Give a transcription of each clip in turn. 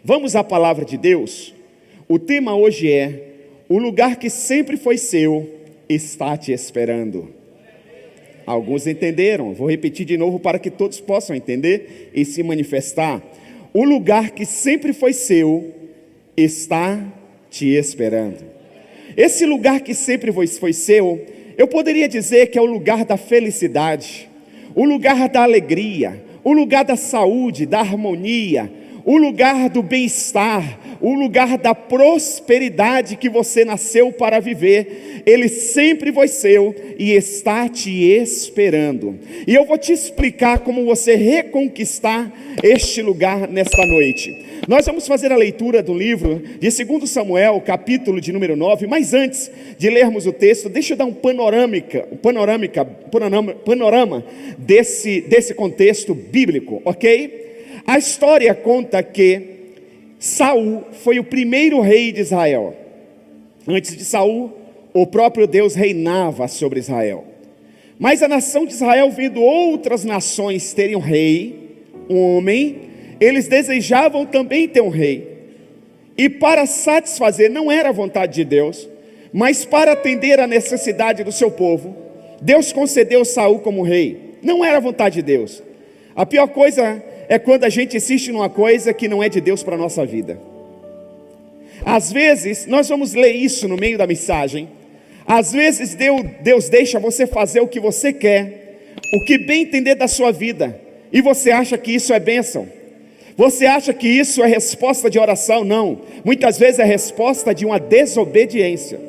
Vamos à palavra de Deus? O tema hoje é: o lugar que sempre foi seu está te esperando. Alguns entenderam, vou repetir de novo para que todos possam entender e se manifestar. O lugar que sempre foi seu está te esperando. Esse lugar que sempre foi seu, eu poderia dizer que é o lugar da felicidade, o lugar da alegria, o lugar da saúde, da harmonia, o lugar do bem-estar, o lugar da prosperidade que você nasceu para viver. Ele sempre foi seu e está te esperando. E eu vou te explicar como você reconquistar este lugar nesta noite. Nós vamos fazer a leitura do livro de 2 Samuel, capítulo de número 9. Mas antes de lermos o texto, deixa eu dar um panorama desse contexto bíblico, ok? A história conta que Saul foi o primeiro rei de Israel. Antes de Saul, o próprio Deus reinava sobre Israel. Mas a nação de Israel, vendo outras nações terem um rei, um homem, eles desejavam também ter um rei. E para satisfazer, não era a vontade de Deus, mas para atender a necessidade do seu povo, Deus concedeu Saul como rei. Não era a vontade de Deus. A pior coisa é quando a gente insiste numa coisa que não é de Deus para a nossa vida. Às vezes, nós vamos ler isso no meio da mensagem. Às vezes Deus deixa você fazer o que você quer, o que bem entender da sua vida, e você acha que isso é bênção. Você acha que isso é resposta de oração? Não. Muitas vezes é resposta de uma desobediência.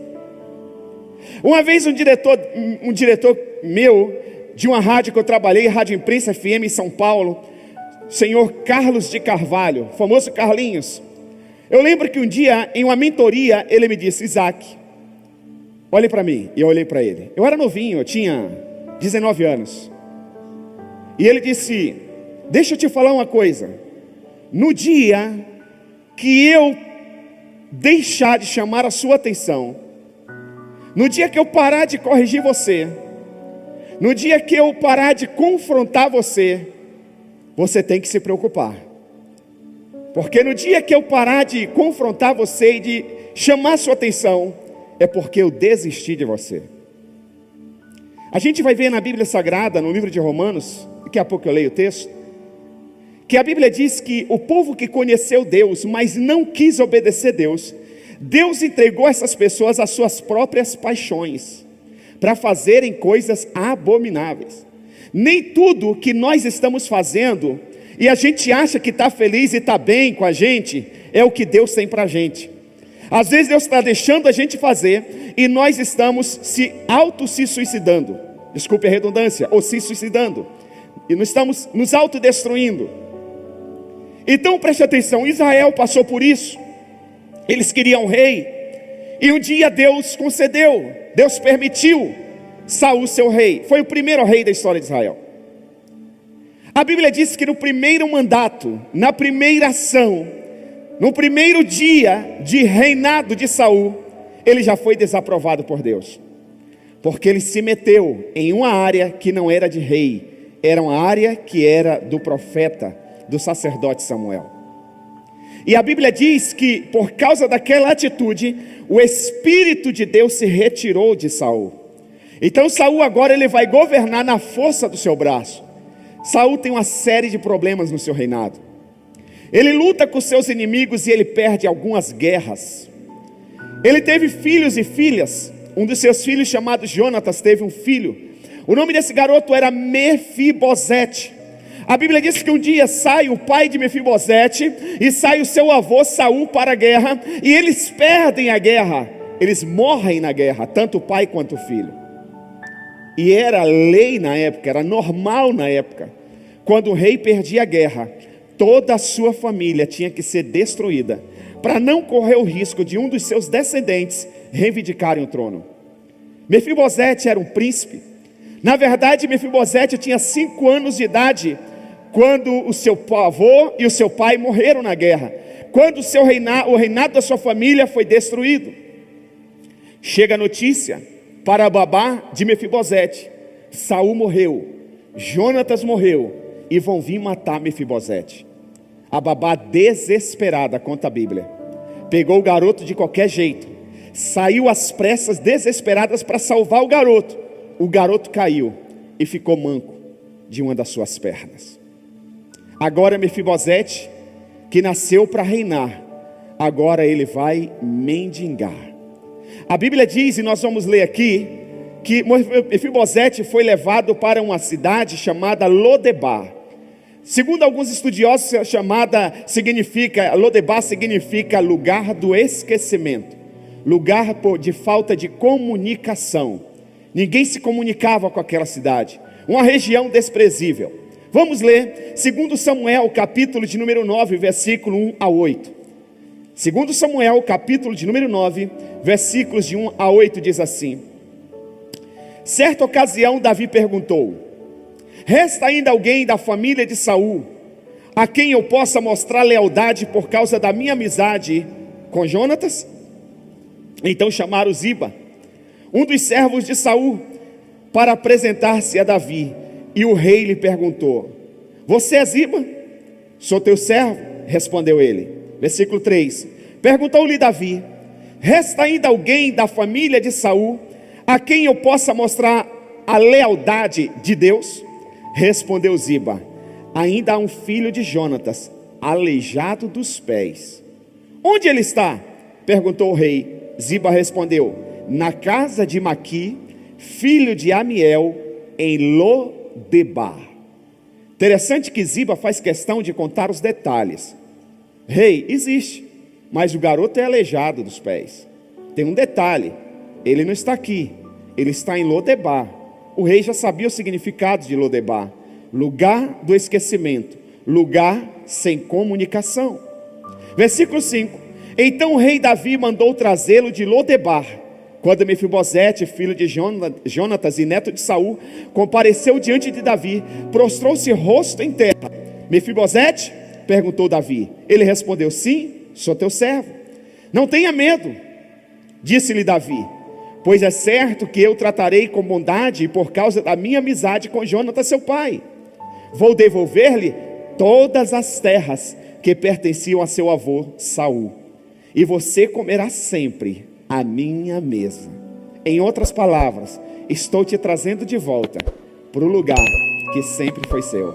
Uma vez um diretor meu, de uma rádio que eu trabalhei, Rádio Imprensa FM em São Paulo, senhor Carlos de Carvalho, famoso Carlinhos. Eu lembro que um dia, em uma mentoria, ele me disse: Isaac, olhe para mim. E eu olhei para ele. Eu era novinho, eu tinha 19 anos. E ele disse: deixa eu te falar uma coisa. No dia que eu deixar de chamar a sua atenção, no dia que eu parar de corrigir você, no dia que eu parar de confrontar você, você tem que se preocupar. Porque no dia que eu parar de confrontar você e de chamar a sua atenção, é porque eu desisti de você. A gente vai ver na Bíblia Sagrada, no livro de Romanos, daqui a pouco eu leio o texto, que a Bíblia diz que o povo que conheceu Deus, mas não quis obedecer Deus, Deus entregou essas pessoas às suas próprias paixões, para fazerem coisas abomináveis. Nem tudo que nós estamos fazendo, e a gente acha que está feliz e está bem com a gente, é o que Deus tem para a gente. Às vezes Deus está deixando a gente fazer, e nós estamos se suicidando. Desculpe a redundância, ou se suicidando. E nós estamos nos autodestruindo. Então preste atenção, Israel passou por isso. Eles queriam um rei, e um dia Deus concedeu, Deus permitiu Saul ser o rei. Foi o primeiro rei da história de Israel. A Bíblia diz que no primeiro mandato, na primeira ação, no primeiro dia de reinado de Saul, ele já foi desaprovado por Deus, porque ele se meteu em uma área que não era de rei, era uma área que era do profeta, do sacerdote Samuel. E a Bíblia diz que por causa daquela atitude, o Espírito de Deus se retirou de Saul. Então Saul agora ele vai governar na força do seu braço. Saul tem uma série de problemas no seu reinado. Ele luta com seus inimigos e ele perde algumas guerras. Ele teve filhos e filhas. Um dos seus filhos, chamado Jonatas, teve um filho. O nome desse garoto era Mefibosete. A Bíblia diz que um dia sai o pai de Mefibosete e sai o seu avô Saul para a guerra, e eles perdem a guerra, eles morrem na guerra, tanto o pai quanto o filho. E era lei na época, era normal na época, quando o rei perdia a guerra, toda a sua família tinha que ser destruída, para não correr o risco de um dos seus descendentes reivindicarem o trono. Mefibosete era um príncipe. Na verdade, Mefibosete tinha 5 anos de idade quando o seu avô e o seu pai morreram na guerra, quando o reinado da sua família foi destruído. Chega a notícia para babá de Mefibosete: Saul morreu, Jonatas morreu, e vão vir matar Mefibosete. A babá, desesperada, conta a Bíblia, pegou o garoto de qualquer jeito, saiu às pressas, desesperadas, para salvar o garoto. O garoto caiu e ficou manco de uma das suas pernas. Agora Mefibosete, que nasceu para reinar, agora ele vai mendigar. A Bíblia diz, e nós vamos ler aqui, que Mefibosete foi levado para uma cidade chamada Lodebar. Segundo alguns estudiosos, Lodebar significa lugar do esquecimento, lugar de falta de comunicação. Ninguém se comunicava com aquela cidade, uma região desprezível. Vamos ler 2 Samuel, capítulo de número 9, versículo 1 a 8. 2 Samuel, capítulo de número 9, versículos de 1 a 8, diz assim: certa ocasião Davi perguntou: resta ainda alguém da família de Saul, a quem eu possa mostrar lealdade por causa da minha amizade com Jonatas? Então chamaram Ziba, um dos servos de Saul, para apresentar-se a Davi. E o rei lhe perguntou: você é Ziba? Sou teu servo, respondeu ele. Versículo 3: perguntou-lhe Davi: resta ainda alguém da família de Saul, a quem eu possa mostrar a lealdade de Deus? Respondeu Ziba: ainda há um filho de Jonatas, aleijado dos pés. Onde ele está? Perguntou o rei. Ziba respondeu: na casa de Maqui, filho de Amiel, em Lodebar. Interessante que Ziba faz questão de contar os detalhes. Rei, existe, mas o garoto é aleijado dos pés. Tem um detalhe: ele não está aqui, ele está em Lodebar. O rei já sabia o significado de Lodebar: lugar do esquecimento, lugar sem comunicação. Versículo 5: então o rei Davi mandou trazê-lo de Lodebar. Quando Mefibosete, filho de Jonatas e neto de Saul, compareceu diante de Davi, prostrou-se rosto em terra. Mefibosete? Perguntou Davi. Ele respondeu: sim, sou teu servo. Não tenha medo, disse-lhe Davi, pois é certo que eu tratarei com bondade por causa da minha amizade com Jonatas seu pai. Vou devolver-lhe todas as terras que pertenciam a seu avô Saul, e você comerá sempre à minha mesa. Em outras palavras, estou te trazendo de volta para o lugar que sempre foi seu.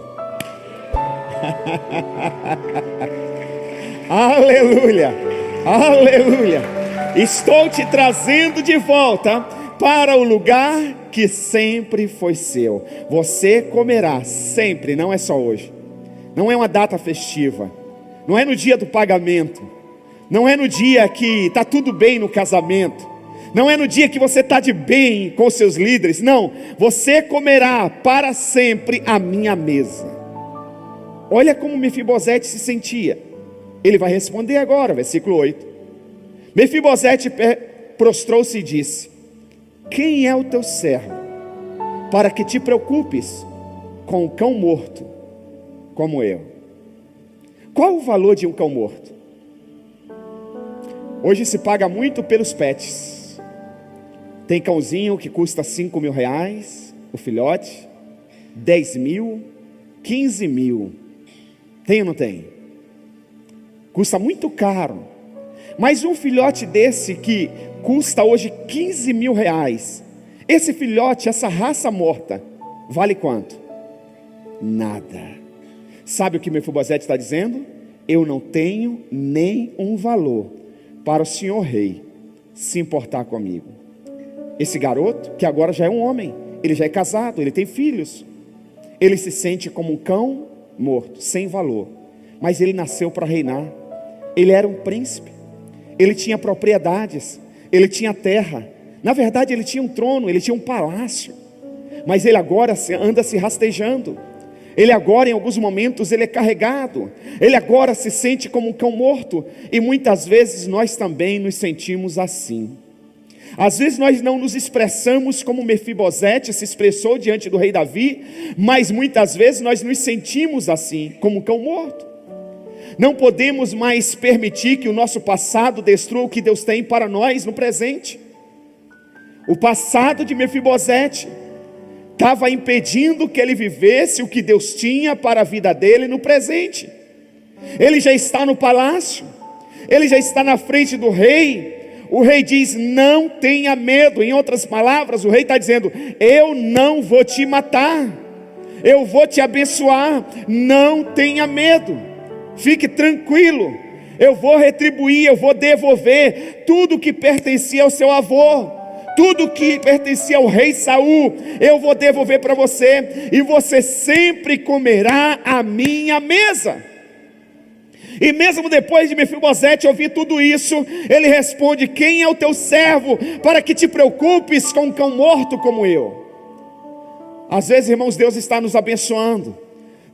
Aleluia, aleluia. Estou te trazendo de volta para o lugar que sempre foi seu. Você comerá sempre, não é só hoje, não é uma data festiva, não é no dia do pagamento, não é no dia que está tudo bem no casamento, não é no dia que você está de bem com os seus líderes. Não, você comerá para sempre à minha mesa. Olha como Mefibosete se sentia. Ele vai responder agora, versículo 8. Mefibosete prostrou-se e disse: quem é o teu servo, para que te preocupes com um cão morto como eu? Qual o valor de um cão morto? Hoje se paga muito pelos pets. Tem cãozinho que custa 5 mil reais, o filhote, 10 mil, 15 mil. Tem ou não tem? Custa muito caro. Mas um filhote desse que custa hoje 15 mil reais, esse filhote, essa raça morta, vale quanto? Nada. Sabe o que Mefibosete está dizendo? Eu não tenho nem um valor para o senhor rei se importar comigo. Esse garoto, que agora já é um homem, ele já é casado, ele tem filhos, ele se sente como um cão morto, sem valor. Mas ele nasceu para reinar. Ele era um príncipe, ele tinha propriedades, ele tinha terra. Na verdade ele tinha um trono, ele tinha um palácio. Mas ele agora anda se rastejando. Ele agora, em alguns momentos, ele é carregado. Ele agora se sente como um cão morto. E muitas vezes nós também nos sentimos assim. Às vezes nós não nos expressamos como Mefibosete se expressou diante do rei Davi, mas muitas vezes nós nos sentimos assim, como um cão morto. Não podemos mais permitir que o nosso passado destrua o que Deus tem para nós no presente. O passado de Mefibosete estava impedindo que ele vivesse o que Deus tinha para a vida dele no presente. Ele já está no palácio, ele já está na frente do rei. O rei diz: não tenha medo. Em outras palavras, o rei está dizendo: eu não vou te matar, eu vou te abençoar, não tenha medo, fique tranquilo, eu vou retribuir, eu vou devolver tudo que pertencia ao seu avô, tudo que pertencia ao rei Saul, eu vou devolver para você, e você sempre comerá à minha mesa. E mesmo depois de Mefibosete ouvir tudo isso, ele responde: quem é o teu servo para que te preocupes com um cão morto como eu? Às vezes, irmãos, Deus está nos abençoando,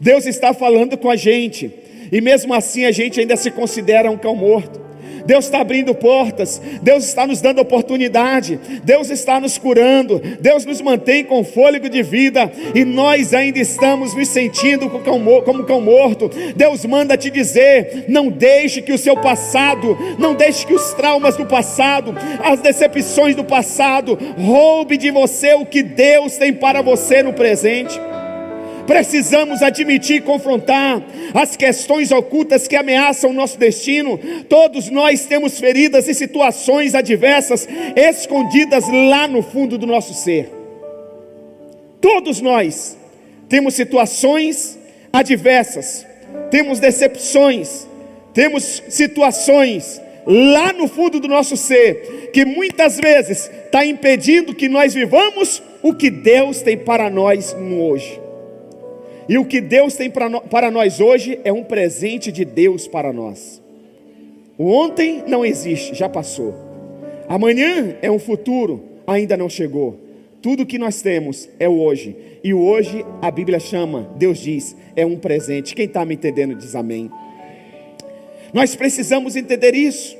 Deus está falando com a gente, e mesmo assim a gente ainda se considera um cão morto. Deus está abrindo portas, Deus está nos dando oportunidade, Deus está nos curando, Deus nos mantém com fôlego de vida, e nós ainda estamos nos sentindo como cão morto. Deus manda te dizer: não deixe que o seu passado, não deixe que os traumas do passado, as decepções do passado, roube de você o que Deus tem para você no presente. Precisamos admitir e confrontar as questões ocultas que ameaçam o nosso destino. Todos nós temos feridas e situações adversas escondidas lá no fundo do nosso ser. Todos nós temos situações adversas, temos decepções, temos situações lá no fundo do nosso ser, que muitas vezes está impedindo que nós vivamos o que Deus tem para nós no hoje. E o que Deus tem para nós hoje é um presente de Deus para nós. O ontem não existe, já passou. Amanhã é um futuro, ainda não chegou. Tudo que nós temos é o hoje. E o hoje a Bíblia chama, Deus diz, é um presente. Quem está me entendendo diz amém. Nós precisamos entender isso.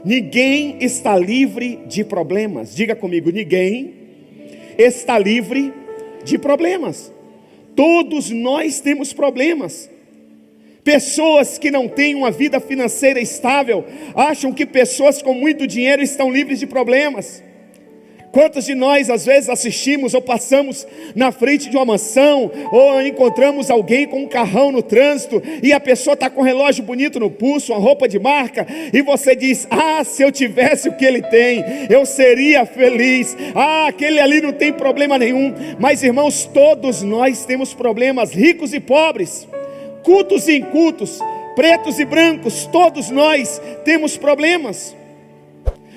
Ninguém está livre de problemas. Diga comigo: ninguém está livre de problemas. Todos nós temos problemas. Pessoas que não têm uma vida financeira estável acham que pessoas com muito dinheiro estão livres de problemas. Quantos de nós às vezes assistimos ou passamos na frente de uma mansão, ou encontramos alguém com um carrão no trânsito, e a pessoa está com um relógio bonito no pulso, uma roupa de marca, e você diz: ah, se eu tivesse o que ele tem, eu seria feliz. Ah, aquele ali não tem problema nenhum. Mas irmãos, todos nós temos problemas, ricos e pobres, cultos e incultos, pretos e brancos, todos nós temos problemas.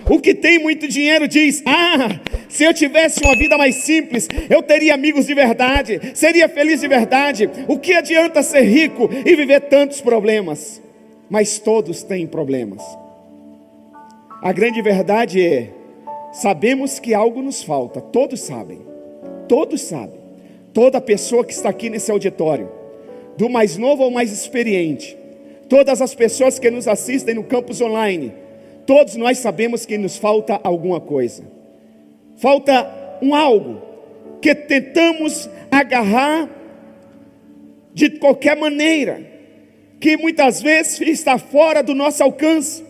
O que tem muito dinheiro diz: ah, se eu tivesse uma vida mais simples, eu teria amigos de verdade, seria feliz de verdade. O que adianta ser rico e viver tantos problemas? Mas todos têm problemas. A grande verdade é, sabemos que algo nos falta, todos sabem. Todos sabem. Toda pessoa que está aqui nesse auditório, do mais novo ao mais experiente, todas as pessoas que nos assistem no campus online, todos nós sabemos que nos falta alguma coisa. Falta um algo que tentamos agarrar de qualquer maneira, que muitas vezes está fora do nosso alcance.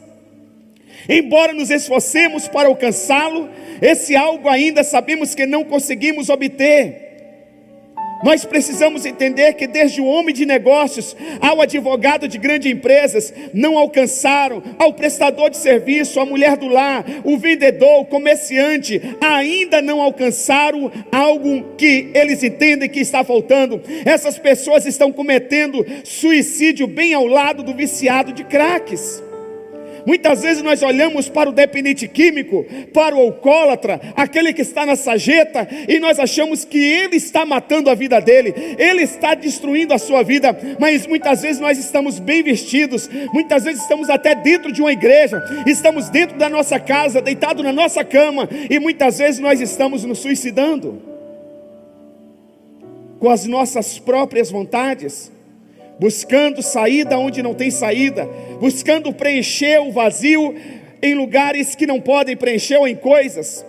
Embora nos esforcemos para alcançá-lo, esse algo ainda sabemos que não conseguimos obter. Nós precisamos entender que desde o homem de negócios ao advogado de grandes empresas não alcançaram, ao prestador de serviço, a mulher do lar, o vendedor, o comerciante, ainda não alcançaram algo que eles entendem que está faltando. Essas pessoas estão cometendo suicídio bem ao lado do viciado de craques. Muitas vezes nós olhamos para o dependente químico, para o alcoólatra, aquele que está na sarjeta, e nós achamos que ele está matando a vida dele, ele está destruindo a sua vida. Mas muitas vezes nós estamos bem vestidos, muitas vezes estamos até dentro de uma igreja, estamos dentro da nossa casa, deitado na nossa cama, e muitas vezes nós estamos nos suicidando com as nossas próprias vontades, buscando saída onde não tem saída, buscando preencher o vazio em lugares que não podem preencher, ou em coisas.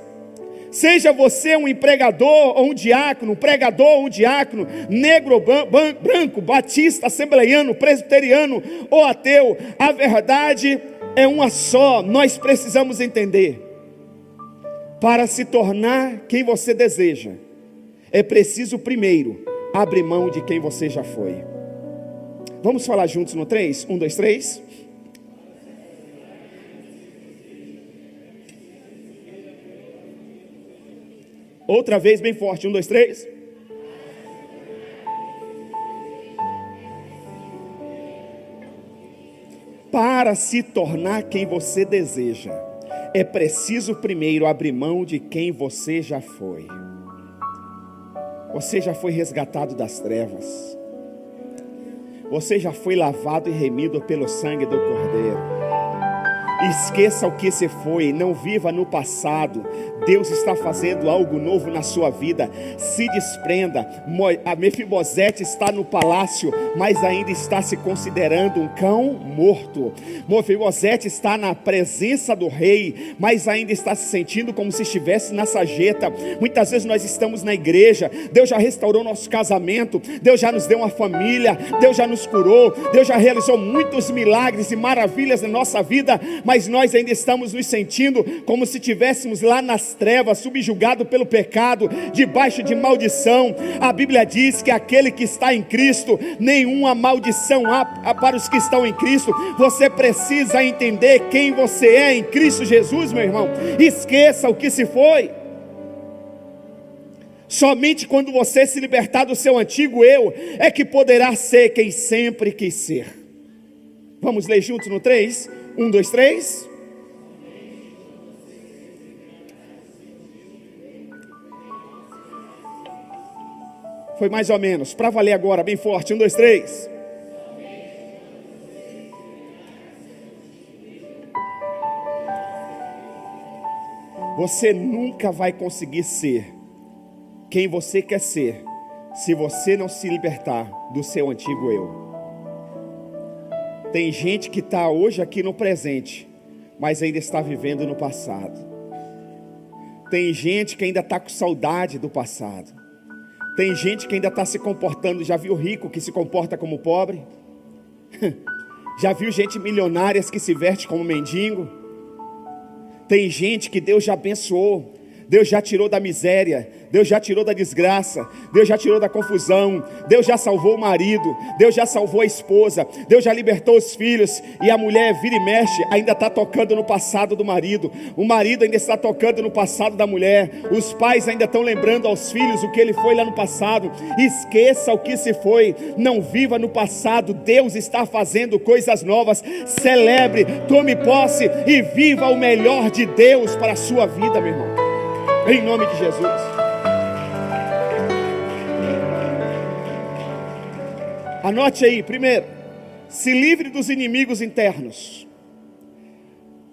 Seja você um empregador ou um diácono, um pregador ou um diácono, negro ou branco, batista, assembleiano, presbiteriano ou ateu, a verdade é uma só. Nós precisamos entender: para se tornar quem você deseja, é preciso primeiro abrir mão de quem você já foi. Vamos falar juntos no 3? 1, 2, 3. Outra vez, bem forte. 1, 2, 3. Para se tornar quem você deseja, é preciso primeiro abrir mão de quem você já foi. Você já foi resgatado das trevas. Você já foi lavado e remido pelo sangue do Cordeiro. Esqueça o que se foi, não viva no passado. Deus está fazendo algo novo na sua vida. Se desprenda. A Mefibosete está no palácio, mas ainda está se considerando um cão morto. Mefibosete está na presença do rei, mas ainda está se sentindo como se estivesse na sarjeta. Muitas vezes nós estamos na igreja, Deus já restaurou nosso casamento, Deus já nos deu uma família, Deus já nos curou, Deus já realizou muitos milagres e maravilhas na nossa vida, mas nós ainda estamos nos sentindo como se estivéssemos lá nas trevas, subjugado pelo pecado, debaixo de maldição. A Bíblia diz que aquele que está em Cristo, nenhuma maldição há para os que estão em Cristo. Você precisa entender quem você é em Cristo Jesus, meu irmão. Esqueça o que se foi. Somente quando você se libertar do seu antigo eu, é que poderá ser quem sempre quis ser. Vamos ler juntos no 3? 1, 2, 3. Foi mais ou menos, para valer agora, bem forte. 1, 2, 3. Você nunca vai conseguir ser quem você quer ser, se você não se libertar do seu antigo eu. Tem gente que está hoje aqui no presente, mas ainda está vivendo no passado. Tem gente que ainda está com saudade do passado. Tem gente que ainda está se comportando. Já viu rico que se comporta como pobre? Já viu gente milionárias que se veste como mendigo? Tem gente que Deus já abençoou, Deus já tirou da miséria, Deus já tirou da desgraça, Deus já tirou da confusão, Deus já salvou o marido, Deus já salvou a esposa, Deus já libertou os filhos, e a mulher vira e mexe, ainda está tocando no passado do marido, o marido ainda está tocando no passado da mulher, os pais ainda estão lembrando aos filhos o que ele foi lá no passado. Esqueça o que se foi, não viva no passado. Deus está fazendo coisas novas. Celebre, tome posse e viva o melhor de Deus para a sua vida, meu irmão, em nome de Jesus. Anote aí, primeiro, se livre dos inimigos internos.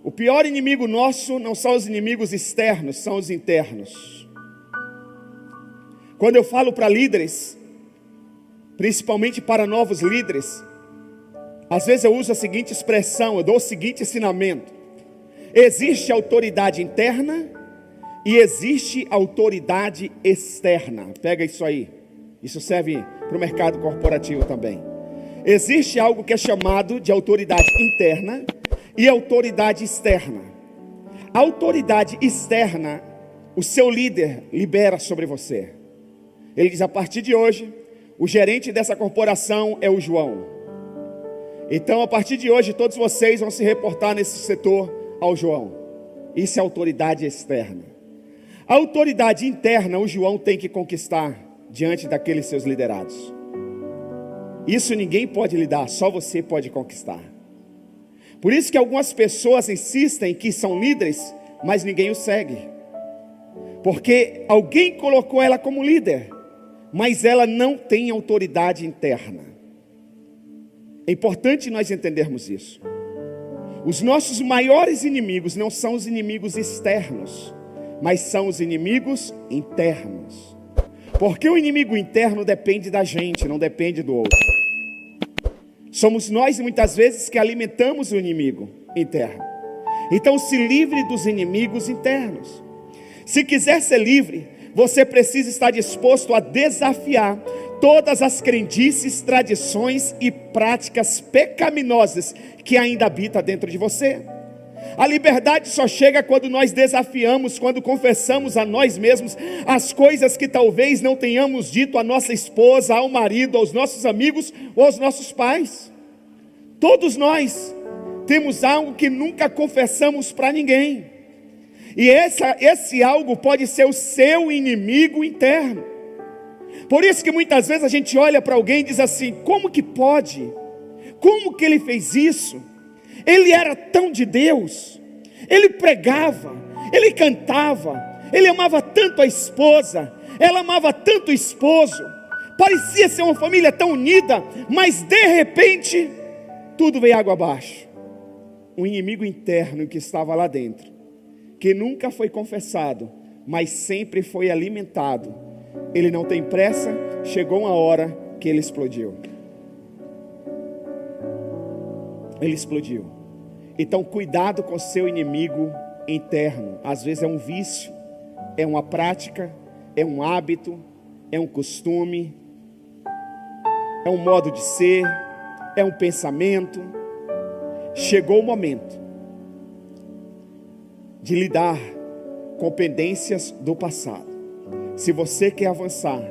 O pior inimigo nosso não são os inimigos externos, são os internos. Quando eu falo para líderes, principalmente para novos líderes, às vezes eu uso a seguinte expressão, eu dou o seguinte ensinamento: existe autoridade interna e existe autoridade externa. Pega isso aí. Isso serve para o mercado corporativo também. Existe algo que é chamado de autoridade interna e autoridade externa. A autoridade externa, o seu líder libera sobre você. Ele diz: a partir de hoje, o gerente dessa corporação é o João. Então, a partir de hoje, todos vocês vão se reportar nesse setor ao João. Isso é autoridade externa. A autoridade interna, o João tem que conquistar diante daqueles seus liderados. Isso ninguém pode lhe dar, só você pode conquistar. Por isso que algumas pessoas insistem que são líderes, mas ninguém os segue. Porque alguém colocou ela como líder, mas ela não tem autoridade interna. É importante nós entendermos isso. Os nossos maiores inimigos não são os inimigos externos, mas são os inimigos internos. Porque o inimigo interno depende da gente, não depende do outro. Somos nós muitas vezes que alimentamos o inimigo interno. Então se livre dos inimigos internos. Se quiser ser livre, você precisa estar disposto a desafiar todas as crendices, tradições e práticas pecaminosas que ainda habitam dentro de você. A liberdade só chega quando nós desafiamos, quando confessamos a nós mesmos as coisas que talvez não tenhamos dito à nossa esposa, ao marido, aos nossos amigos ou aos nossos pais. Todos nós temos algo que nunca confessamos para ninguém. E esse algo pode ser o seu inimigo interno. Por isso que muitas vezes a gente olha para alguém e diz assim: como que pode? Como que ele fez isso? Ele era tão de Deus, ele pregava, ele cantava, ele amava tanto a esposa, ela amava tanto o esposo, parecia ser uma família tão unida, mas de repente, tudo veio água abaixo. Um inimigo interno que estava lá dentro, que nunca foi confessado, mas sempre foi alimentado. Ele não tem pressa, chegou uma hora que ele explodiu. Ele explodiu. Então cuidado com o seu inimigo interno. Às vezes é um vício, é uma prática, é um hábito, é um costume, é um modo de ser, é um pensamento. Chegou o momento de lidar com pendências do passado. Se você quer avançar,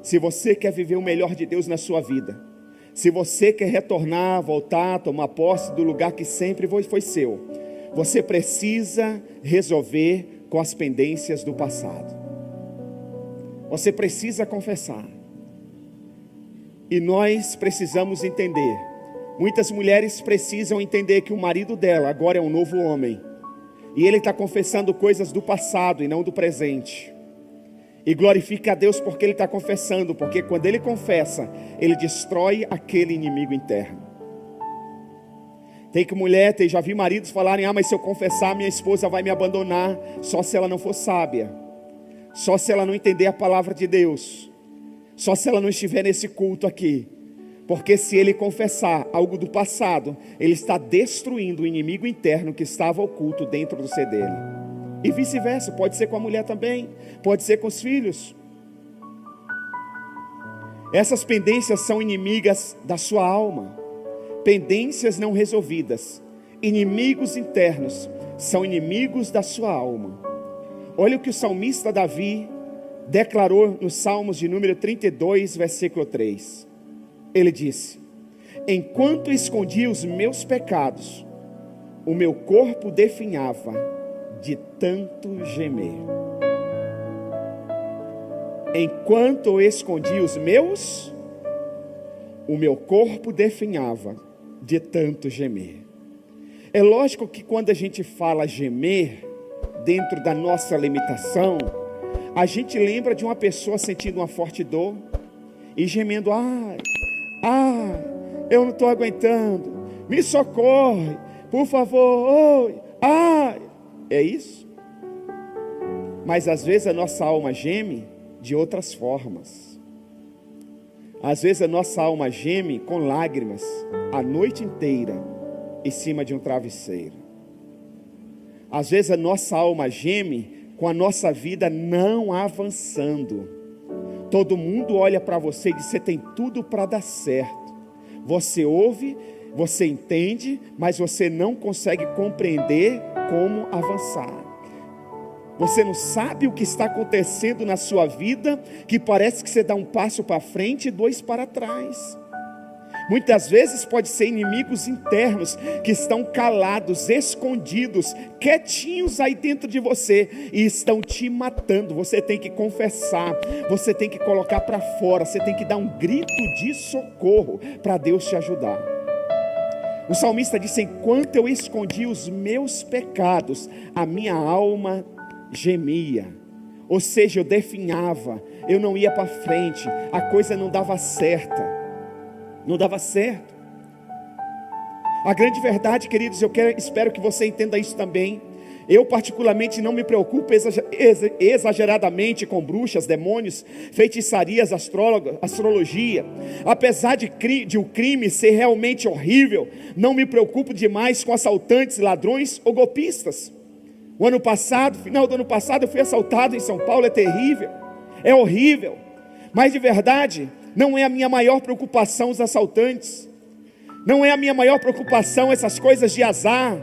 se você quer viver o melhor de Deus na sua vida, se você quer retornar, voltar, tomar posse do lugar que sempre foi seu, você precisa resolver com as pendências do passado. Você precisa confessar. E nós precisamos entender. Muitas mulheres precisam entender que o marido dela agora é um novo homem. E ele está confessando coisas do passado e não do presente. E glorifica a Deus porque ele está confessando, porque quando ele confessa, ele destrói aquele inimigo interno. Já vi maridos falarem: mas se eu confessar, minha esposa vai me abandonar. Só se ela não for sábia, só se ela não entender a palavra de Deus, só se ela não estiver nesse culto aqui. Porque se ele confessar algo do passado, ele está destruindo o inimigo interno que estava oculto dentro do ser dele. E vice-versa, pode ser com a mulher também, pode ser com os filhos. Essas pendências são inimigas da sua alma. Pendências não resolvidas, inimigos internos, são inimigos da sua alma. Olha o que o salmista Davi declarou nos Salmos de número 32, versículo 3. Ele disse: enquanto escondia os meus pecados, o meu corpo definhava de tanto gemer. Enquanto eu escondia o meu corpo definhava de tanto gemer. É lógico que quando a gente fala gemer, dentro da nossa limitação, a gente lembra de uma pessoa sentindo uma forte dor e gemendo: eu não estou aguentando, me socorre, por favor, é isso? Mas às vezes a nossa alma geme de outras formas. Às vezes a nossa alma geme com lágrimas a noite inteira em cima de um travesseiro. Às vezes a nossa alma geme com a nossa vida não avançando. Todo mundo olha para você e diz: você tem tudo para dar certo. Você ouve, você entende, mas você não consegue compreender como avançar. Você não sabe o que está acontecendo na sua vida, que parece que você dá um passo para frente e 2 para trás. Muitas vezes pode ser inimigos internos que estão calados, escondidos, quietinhos aí dentro de você e estão te matando. Você tem que confessar, você tem que colocar para fora, você tem que dar um grito de socorro para Deus te ajudar. O salmista disse: enquanto eu escondi os meus pecados, a minha alma gemia. Ou seja, eu definhava, eu não ia para frente, a coisa não dava certo. A grande verdade, queridos, espero que você entenda isso também. Eu particularmente não me preocupo exageradamente com bruxas, demônios, feitiçarias, astrologia. Apesar de o crime ser realmente horrível, não me preocupo demais com assaltantes, ladrões ou golpistas. Final do ano passado, eu fui assaltado em São Paulo. É terrível, é horrível. Mas de verdade, não é a minha maior preocupação os assaltantes. Não é a minha maior preocupação essas coisas de azar.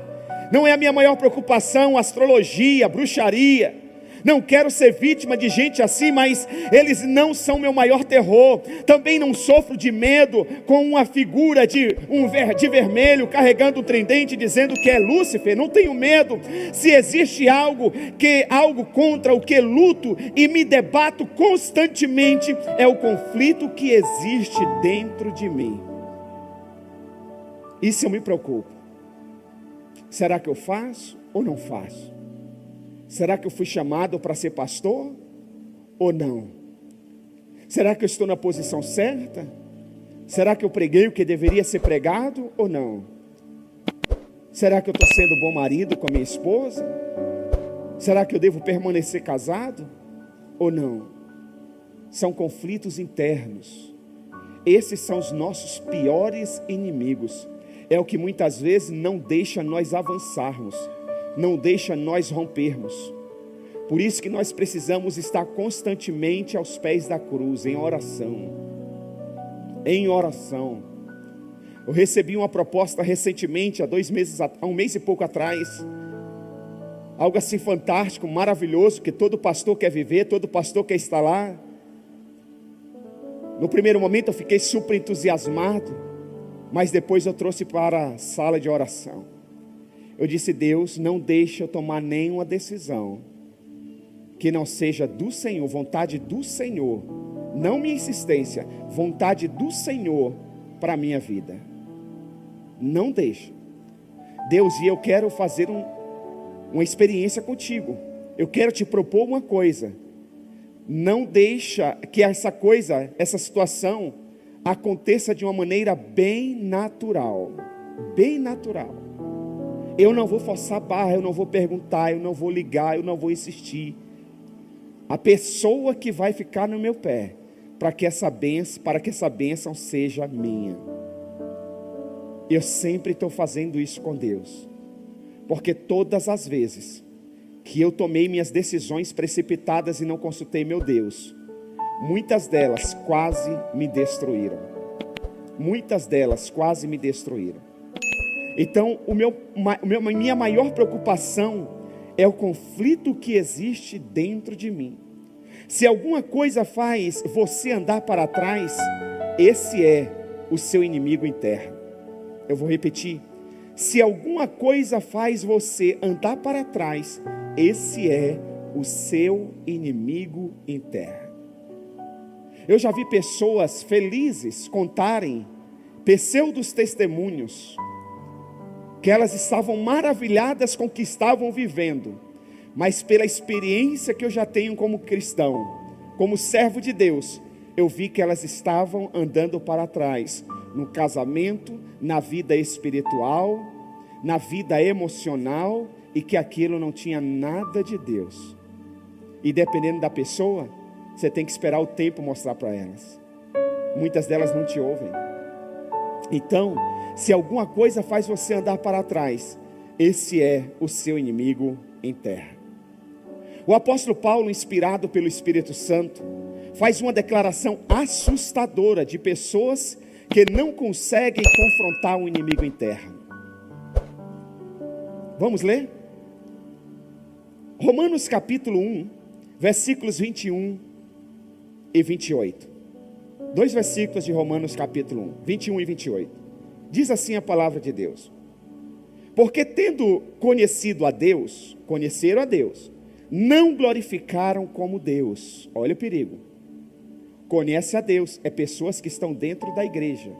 Não é a minha maior preocupação astrologia, bruxaria. Não quero ser vítima de gente assim, mas eles não são meu maior terror. Também não sofro de medo com uma figura de vermelho carregando um tridente dizendo que é Lúcifer. Não tenho medo. Se existe algo contra o que luto e me debato constantemente, é o conflito que existe dentro de mim. Isso eu me preocupo. Será que eu faço ou não faço? Será que eu fui chamado para ser pastor ou não? Será que eu estou na posição certa? Será que eu preguei o que deveria ser pregado ou não? Será que eu estou sendo bom marido com a minha esposa? Será que eu devo permanecer casado ou não? São conflitos internos. Esses são os nossos piores inimigos. É o que muitas vezes não deixa nós avançarmos, não deixa nós rompermos. Por isso que nós precisamos estar constantemente aos pés da cruz, em oração. Em oração. Eu recebi uma proposta recentemente, há um mês e pouco atrás. Algo assim fantástico, maravilhoso, que todo pastor quer viver, todo pastor quer estar lá. No primeiro momento eu fiquei super entusiasmado, mas depois eu trouxe para a sala de oração. Eu disse: Deus, não deixe eu tomar nenhuma decisão que não seja do Senhor, vontade do Senhor, não minha insistência, vontade do Senhor para a minha vida. Não deixe. Deus, e eu quero fazer uma experiência contigo. Eu quero te propor uma coisa. Não deixa que essa situação aconteça de uma maneira bem natural. Bem natural. Eu não vou forçar a barra, eu não vou perguntar, eu não vou ligar, eu não vou insistir. A pessoa que vai ficar no meu pé, para que essa bênção seja minha. Eu sempre estou fazendo isso com Deus, porque todas as vezes que eu tomei minhas decisões precipitadas e não consultei meu Deus, muitas delas quase me destruíram. Muitas delas quase me destruíram. Então, minha maior preocupação é o conflito que existe dentro de mim. Se alguma coisa faz você andar para trás, esse é o seu inimigo interno. Eu vou repetir. Se alguma coisa faz você andar para trás, esse é o seu inimigo interno. Eu já vi pessoas felizes contarem pseudos testemunhos, que elas estavam maravilhadas com o que estavam vivendo, mas pela experiência que eu já tenho como cristão, como servo de Deus, eu vi que elas estavam andando para trás, no casamento, na vida espiritual, na vida emocional, e que aquilo não tinha nada de Deus. E dependendo da pessoa, você tem que esperar o tempo mostrar para elas. Muitas delas não te ouvem. Então, se alguma coisa faz você andar para trás, esse é o seu inimigo interno. O apóstolo Paulo, inspirado pelo Espírito Santo, faz uma declaração assustadora de pessoas que não conseguem confrontar um inimigo interno. Vamos ler? Romanos capítulo 1, versículos 21 e 28. Dois versículos de Romanos capítulo 1, 21 e 28. Diz assim a palavra de Deus: porque tendo conhecido a Deus, conheceram a Deus, não glorificaram como Deus. Olha o perigo. Conhece a Deus, é pessoas que estão dentro da igreja,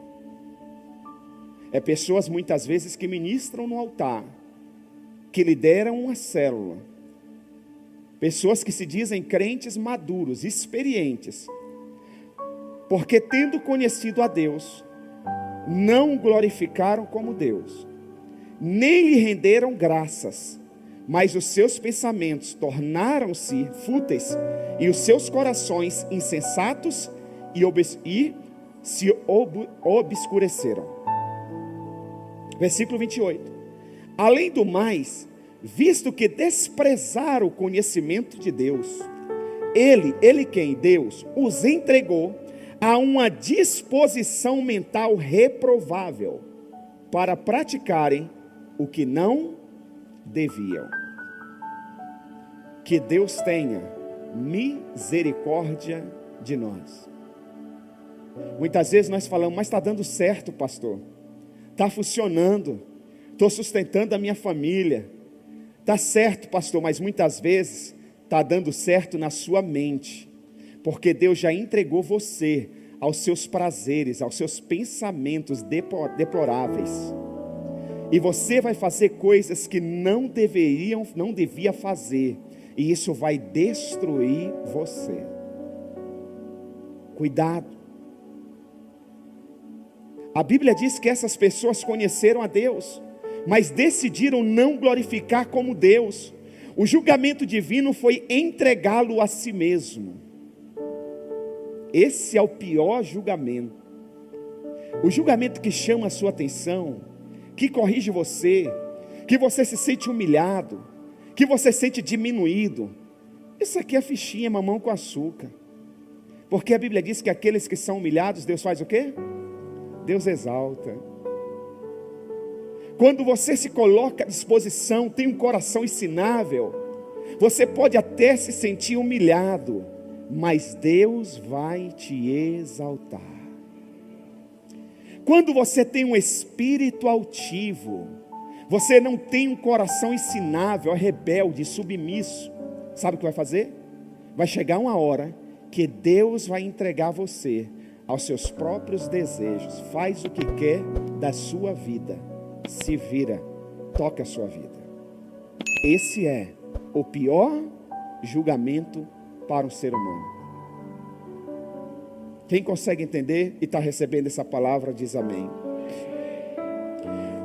é pessoas muitas vezes que ministram no altar, que lideram uma célula, pessoas que se dizem crentes maduros, experientes, porque tendo conhecido a Deus, não glorificaram como Deus, nem lhe renderam graças, mas os seus pensamentos tornaram-se fúteis, e os seus corações insensatos, e se obscureceram. Versículo 28. Além do mais, visto que desprezaram o conhecimento de Deus, ele quem? Deus, os entregou a uma disposição mental reprovável, para praticarem o que não deviam. Que Deus tenha misericórdia de nós. Muitas vezes nós falamos, mas está dando certo, pastor, está funcionando, estou sustentando a minha família, está certo, pastor, mas muitas vezes está dando certo na sua mente, porque Deus já entregou você aos seus prazeres, aos seus pensamentos deploráveis, e você vai fazer coisas que não devia fazer, e isso vai destruir você. Cuidado. A Bíblia diz que essas pessoas conheceram a Deus, mas decidiram não glorificar como Deus. O julgamento divino foi entregá-lo a si mesmo. Esse é o pior julgamento. O julgamento que chama a sua atenção, que corrige você, que você se sente humilhado, que você se sente diminuído. Isso aqui é fichinha, mamão com açúcar. Porque a Bíblia diz que aqueles que são humilhados, Deus faz o quê? Deus exalta. Quando você se coloca à disposição, tem um coração ensinável, você pode até se sentir humilhado, mas Deus vai te exaltar. Quando você tem um espírito altivo, você não tem um coração ensinável, rebelde, submisso, sabe o que vai fazer? Vai chegar uma hora que Deus vai entregar você aos seus próprios desejos. Faz o que quer da sua vida, se vira, toca a sua vida. Esse é o pior julgamento para um ser humano. Quem consegue entender e está recebendo essa palavra, diz amém.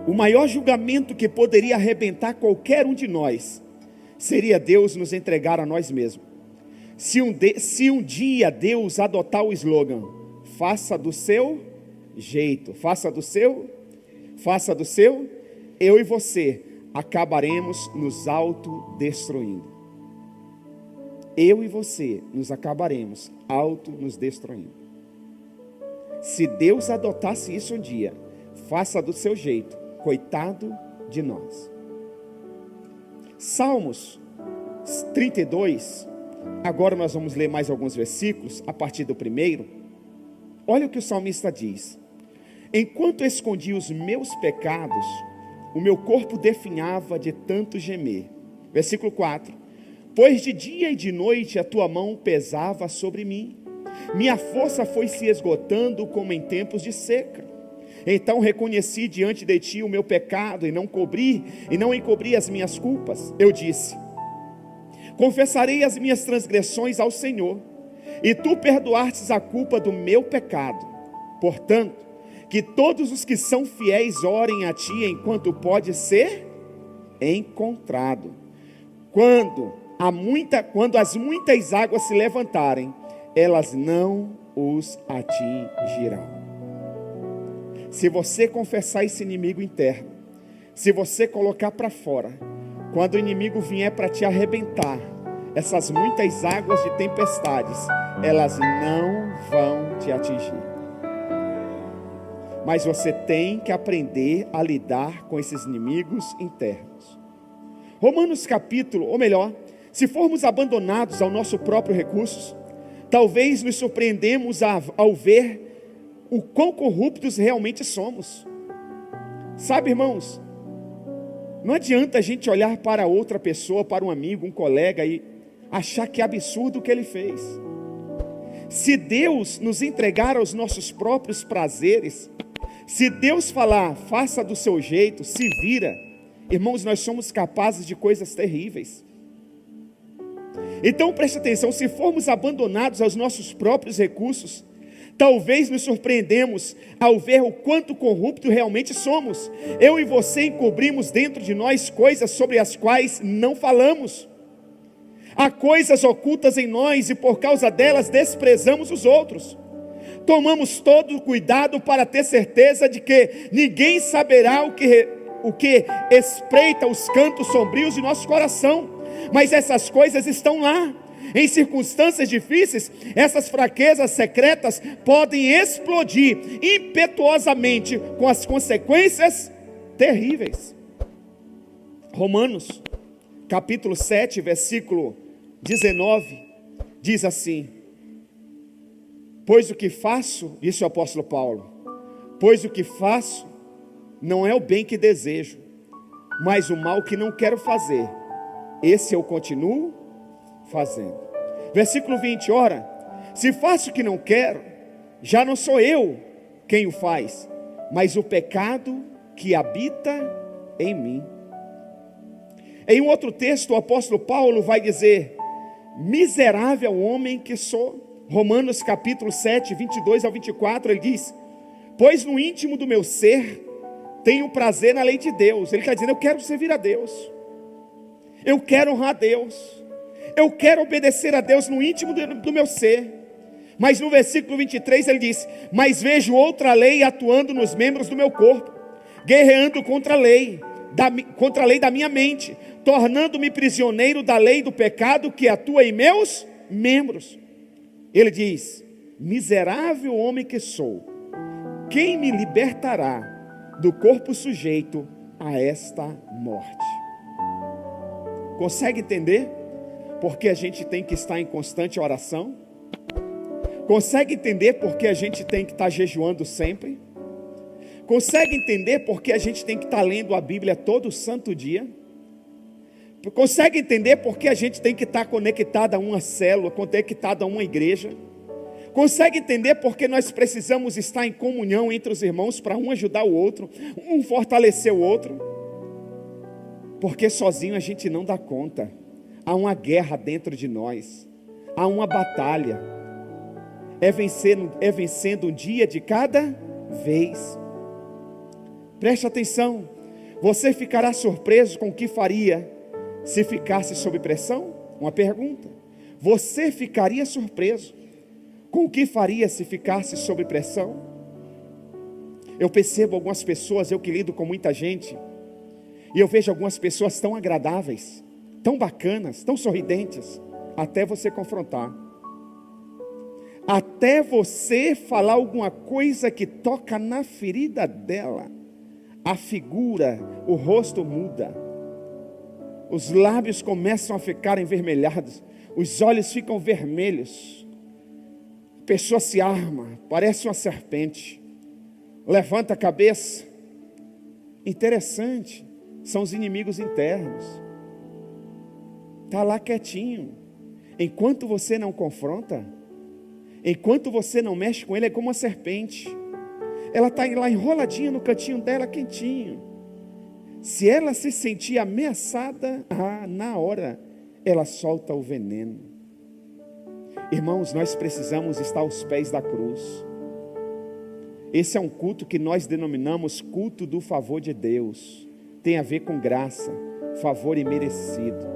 O maior julgamento que poderia arrebentar qualquer um de nós, seria Deus nos entregar a nós mesmos. Se um dia Deus adotar o slogan, faça do seu jeito, faça do seu, eu e você acabaremos nos autodestruindo. Eu e você nos acabaremos nos destruindo. Se Deus adotasse isso um dia, faça do seu jeito, coitado de nós. Salmos 32, agora nós vamos ler mais alguns versículos, a partir do primeiro. Olha o que o salmista diz: enquanto escondi os meus pecados, o meu corpo definhava de tanto gemer. Versículo 4: pois de dia e de noite a tua mão pesava sobre mim, minha força foi se esgotando como em tempos de seca. Então reconheci diante de ti o meu pecado e não encobri as minhas culpas. Eu disse: confessarei as minhas transgressões ao Senhor, e tu perdoastes a culpa do meu pecado. Portanto, que todos os que são fiéis orem a ti enquanto pode ser encontrado. Quando as muitas águas se levantarem, elas não os atingirão. Se você confessar esse inimigo interno, se você colocar para fora, quando o inimigo vier para te arrebentar, essas muitas águas de tempestades, elas não vão te atingir. Mas você tem que aprender a lidar com esses inimigos internos. Romanos capítulo, ou melhor, se formos abandonados ao nosso próprio recurso, talvez nos surpreendemos ao ver o quão corruptos realmente somos. Sabe, irmãos, não adianta a gente olhar para outra pessoa, para um amigo, um colega e achar que é absurdo o que ele fez. Se Deus nos entregar aos nossos próprios prazeres, se Deus falar, faça do seu jeito, se vira, irmãos, nós somos capazes de coisas terríveis. Então preste atenção, se formos abandonados aos nossos próprios recursos, talvez nos surpreendemos ao ver o quanto corrupto realmente somos. Eu e você encobrimos dentro de nós coisas sobre as quais não falamos. Há coisas ocultas em nós e por causa delas desprezamos os outros. Tomamos todo o cuidado para ter certeza de que ninguém saberá o que espreita os cantos sombrios de nosso coração. Mas essas coisas estão lá. Em circunstâncias difíceis, essas fraquezas secretas podem explodir impetuosamente com as consequências terríveis. Romanos, capítulo 7, versículo 19, diz assim: pois o que faço, isso é o apóstolo Paulo, pois o que faço não é o bem que desejo, mas o mal que não quero fazer, esse eu continuo fazendo. Versículo 20, ora, se faço o que não quero, já não sou eu quem o faz, mas o pecado que habita em mim. Em um outro texto, o apóstolo Paulo vai dizer: miserável homem que sou. Romanos capítulo 7, 22 ao 24, ele diz: pois no íntimo do meu ser, tenho prazer na lei de Deus. Ele está dizendo: eu quero servir a Deus, eu quero honrar a Deus, eu quero obedecer a Deus no íntimo do meu ser. Mas no versículo 23 ele diz: mas vejo outra lei atuando nos membros do meu corpo, guerreando contra a lei da minha mente, tornando-me prisioneiro da lei do pecado que atua em meus membros. Ele diz: miserável homem que sou, quem me libertará do corpo sujeito a esta morte? Consegue entender porque a gente tem que estar em constante oração? Consegue entender porque a gente tem que estar jejuando sempre? Consegue entender porque a gente tem que estar lendo a Bíblia todo santo dia? Consegue entender porque a gente tem que estar conectado a uma célula, conectado a uma igreja? Consegue entender porque nós precisamos estar em comunhão entre os irmãos para um ajudar o outro, um fortalecer o outro? Porque sozinho a gente não dá conta. Há uma guerra dentro de nós, há uma batalha. É vencendo um dia de cada vez. Preste atenção. Você ficará surpreso com o que faria se ficasse sob pressão? Uma pergunta. Você ficaria surpreso com o que faria se ficasse sob pressão? Eu percebo algumas pessoas, eu que lido com muita gente, e eu vejo algumas pessoas tão agradáveis, tão bacanas, tão sorridentes, até você confrontar, até você falar alguma coisa que toca na ferida dela, a figura, o rosto muda, os lábios começam a ficar envermelhados, os olhos ficam vermelhos, a pessoa se arma, parece uma serpente, levanta a cabeça. Interessante, são os inimigos internos. Está lá quietinho. Enquanto você não confronta, enquanto você não mexe com ele, é como uma serpente. Ela está lá enroladinha no cantinho dela, quentinho. Se ela se sentir ameaçada, na hora ela solta o veneno. Irmãos, nós precisamos estar aos pés da cruz. Esse é um culto que nós denominamos culto do favor de Deus. Tem a ver com graça, favor imerecido.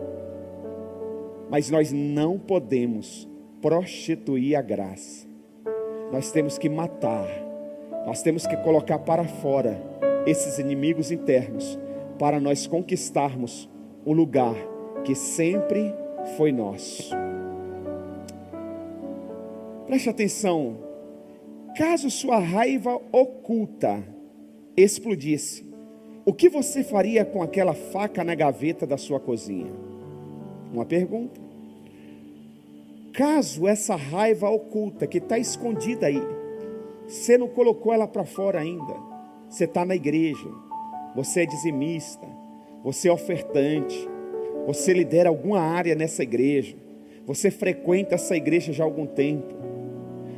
Mas nós não podemos prostituir a graça. Nós temos que matar, nós temos que colocar para fora esses inimigos internos, para nós conquistarmos o lugar que sempre foi nosso. Preste atenção. Caso sua raiva oculta explodisse, o que você faria com aquela faca na gaveta da sua cozinha? Uma pergunta. Caso essa raiva oculta que está escondida aí, você não colocou ela para fora ainda, você está na igreja, você é dizimista, você é ofertante, você lidera alguma área nessa igreja, você frequenta essa igreja já há algum tempo,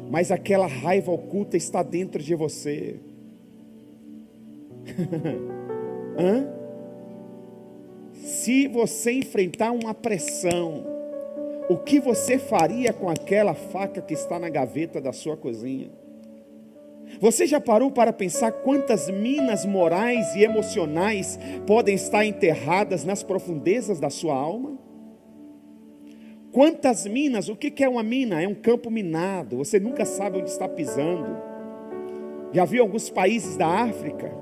mas aquela raiva oculta está dentro de você. Se você enfrentar uma pressão, o que você faria com aquela faca que está na gaveta da sua cozinha? Você já parou para pensar quantas minas morais e emocionais podem estar enterradas nas profundezas da sua alma? Quantas minas? O que é uma mina? É um campo minado, você nunca sabe onde está pisando. Já viu alguns países da África,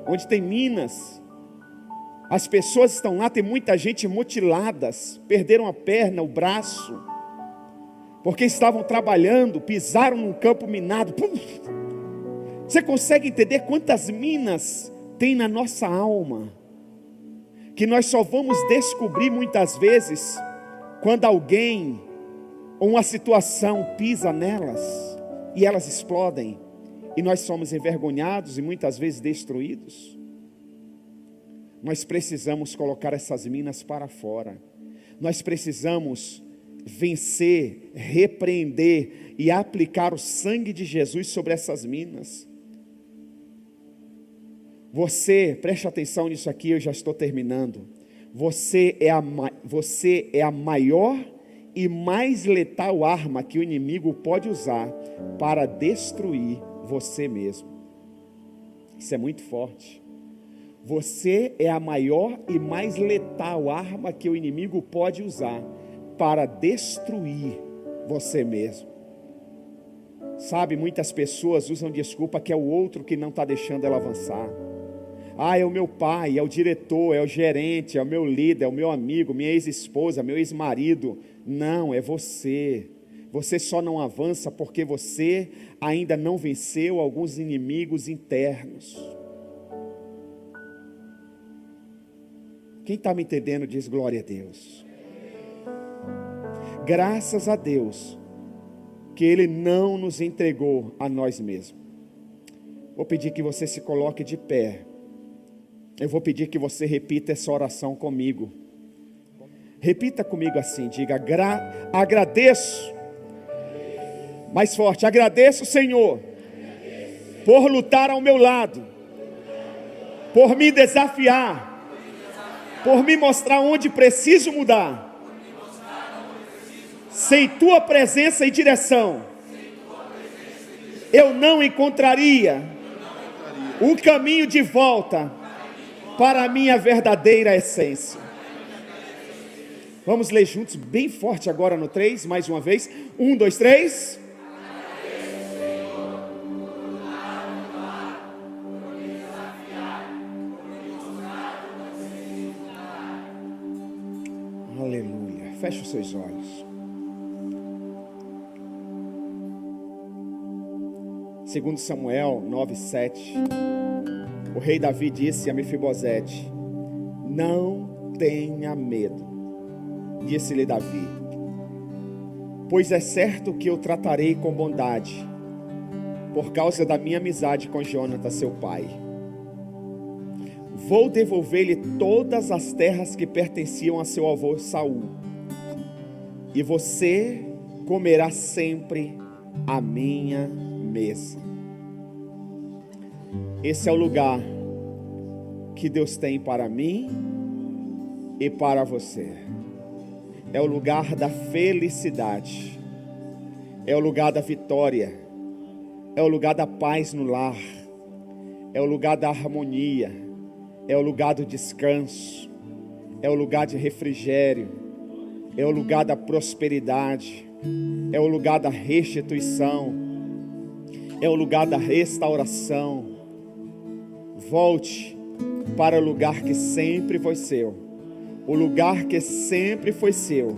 onde tem minas? As pessoas estão lá, tem muita gente mutiladas, perderam a perna, o braço, porque estavam trabalhando, pisaram num campo minado. Você consegue entender quantas minas tem na nossa alma? que nós só vamos descobrir muitas vezes quando alguém ou uma situação pisa nelas e elas explodem e nós somos envergonhados e muitas vezes destruídos. Nós precisamos colocar essas minas para fora. Nós precisamos vencer, repreender e aplicar o sangue de Jesus sobre essas minas. Você, preste atenção nisso aqui, eu já estou terminando. Você é a maior e mais letal arma que o inimigo pode usar para destruir você mesmo. Isso é muito forte. Você é a maior e mais letal arma que o inimigo pode usar para destruir você mesmo. Sabe, muitas pessoas usam desculpa que é o outro que não está deixando ela avançar. Ah, é o meu pai, é o diretor, é o gerente, é o meu líder, é o meu amigo, minha ex-esposa, meu ex-marido. Não, é você. Você só não avança porque você ainda não venceu alguns inimigos internos. Quem está me entendendo diz glória a Deus. Graças a Deus que Ele não nos entregou a nós mesmos. Vou pedir que você se coloque de pé. Eu vou pedir que você repita essa oração comigo. Repita comigo assim, diga: agradeço. Mais forte: agradeço, Senhor, por lutar ao meu lado, por me desafiar, por me mostrar onde preciso mudar. Sem tua presença e direção, eu não encontraria o caminho de volta para a minha verdadeira essência. Vamos ler juntos bem forte agora no 3, mais uma vez. 1, 2, 3. Aleluia. Feche os seus olhos. 2 Samuel 9:7. O rei Davi disse a Mefibosete: não tenha medo. Disse-lhe Davi: pois é certo que eu tratarei com bondade, por causa da minha amizade com Jonatas, seu pai. Vou devolver-lhe todas as terras que pertenciam a seu avô Saul, e você comerá sempre a minha mesa. Esse é o lugar que Deus tem para mim e para você. É o lugar da felicidade, é o lugar da vitória, é o lugar da paz no lar, é o lugar da harmonia, é o lugar do descanso, é o lugar de refrigério, é o lugar da prosperidade, é o lugar da restituição, é o lugar da restauração. Volte para o lugar que sempre foi seu. O lugar que sempre foi seu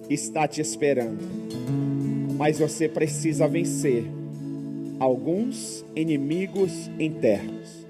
está te esperando. Mas você precisa vencer alguns inimigos internos.